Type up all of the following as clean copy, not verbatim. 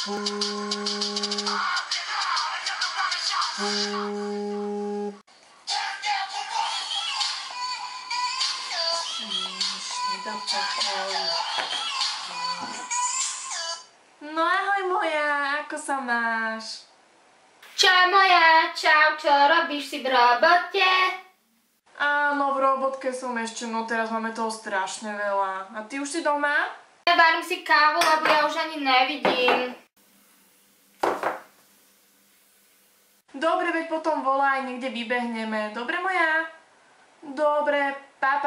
No ahoj moja, ako sa máš? Čau moja, čau, čo robíš, si v robote? Áno, v robotke som ešte, no teraz máme toho strašne veľa. A ty už si doma? Varím si kávu, lebo ja už ani nevidím. Dobre, veď potom volaj, niekde vybehneme. Dobre moja? Dobre, pa,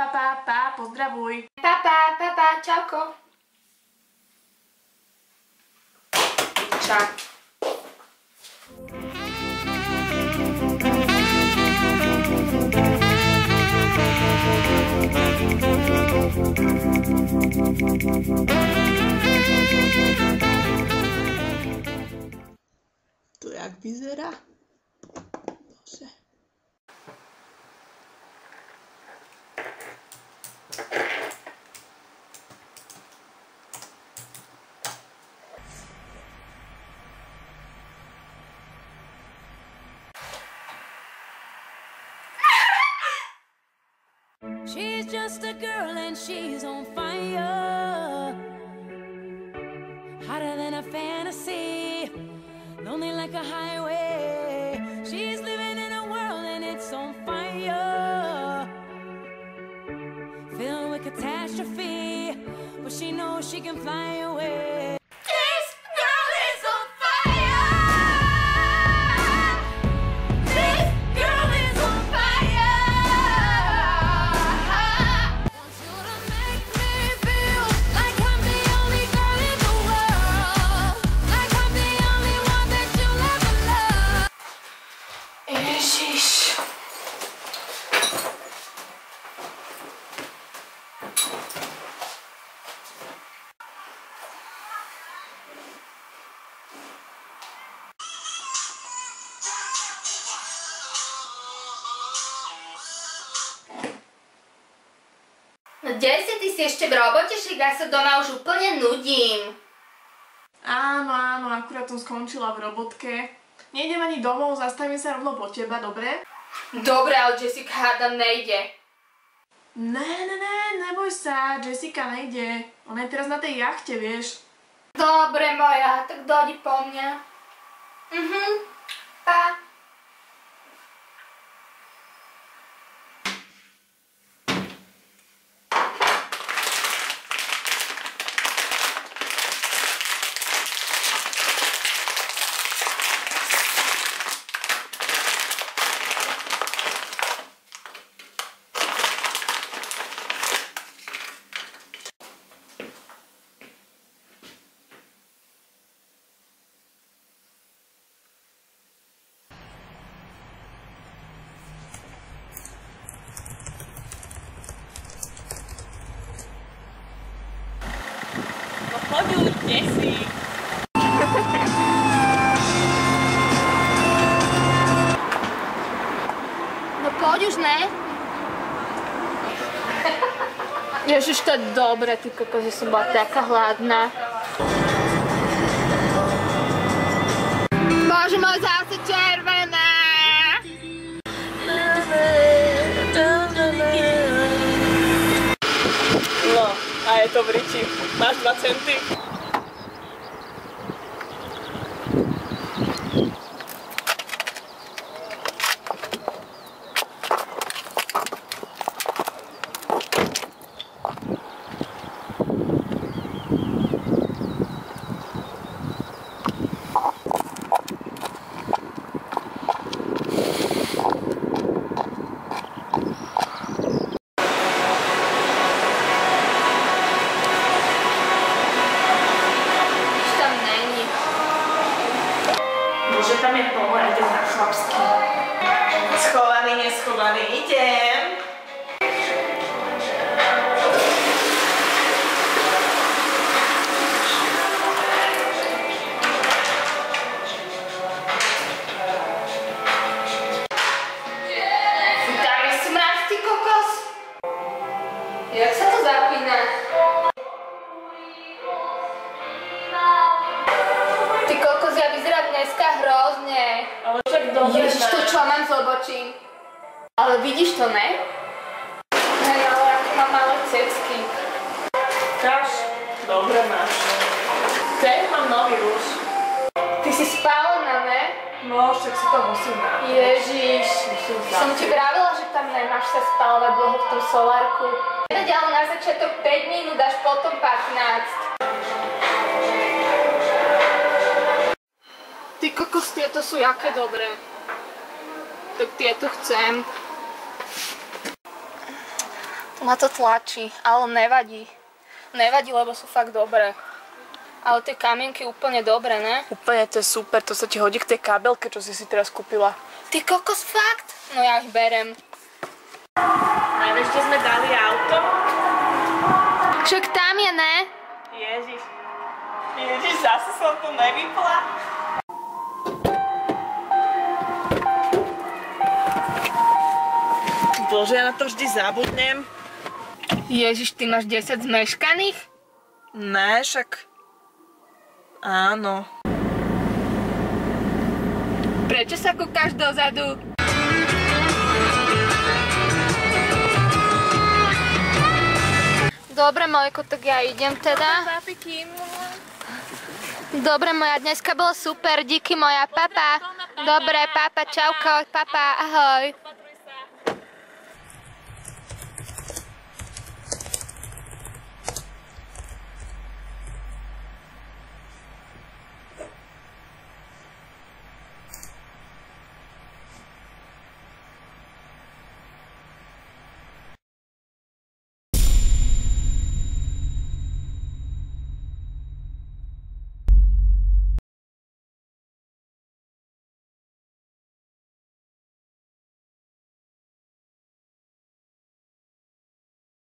pozdravuj. Pa, čauko. Čau. To jak vyzerá? Bože. She's just a girl and she's on fire, hotter than a fantasy, lonely like a highway. She's living in a world and it's on fire, filled with catastrophe, but she knows she can fly away. No kde si? Ty si ešte v robote? Však ja sa doma už úplne nudím. Áno, akurát som skončila v robotke. Nejdem ani domov, zastavím sa rovno po teba, dobre? Dobre, ale Jessica hádam nejde. Neboj sa, Jessica nejde. Ona je teraz na tej jachte, vieš. Dobre moja, tak dojdi po mňa. Pa. Poďuj, kde si? No poď už, ne? Ježiš, to je dobre, ty kokos, že som bola taká hladná. Bože môj, zase červená! No, a je to v riči. Máš 2 centy? Že tam je plno, ja idem na chlapský. Schovaný, neschovaný, idem. Tam je smrad, ty kokos. Jak sa to zapína? Ty kokos, ja vyzerám dneska hrozne. Ale však dobre. Ježiš, to čo mám z obočím? Ale vidíš to, ne? Hej, ale ako mám malé cecky. Dáš? Dobre máš. Teď mám nový rúž. Ty si spálená, ne? No, však si to musím dať. Ježiš, som ti vravila, že tam nemáš sa spálovať dlho v tom solárku. Ale na začiatok 5 minút, až potom 15. Ty kokos, tieto sú jaké dobré. Tak tieto chcem. Tu ma to tlačí, ale nevadí. Nevadí, lebo sú fakt dobré. Ale tie kamienky úplne dobré, ne? Úplne to je super, to sa ti hodí k tej kabelke, čo si teraz kúpila. Ty kokos, fakt? No ja ich berem. Nevieš, kde sme dali auto? Však tam je, ne? Ježiš. Ježiš, zase som to nevypla. Bože, ja na to vždy zabudnem. Ježiš, ty máš 10 zmeškaných? Ne, však... Áno. Prečo sa kúkaš dozadu? Dobre, Mojko, tak ja idem teda. Dobre, moja, dneska bolo super, díky moja, papa. Dobre, papa, čauko, papa, ahoj.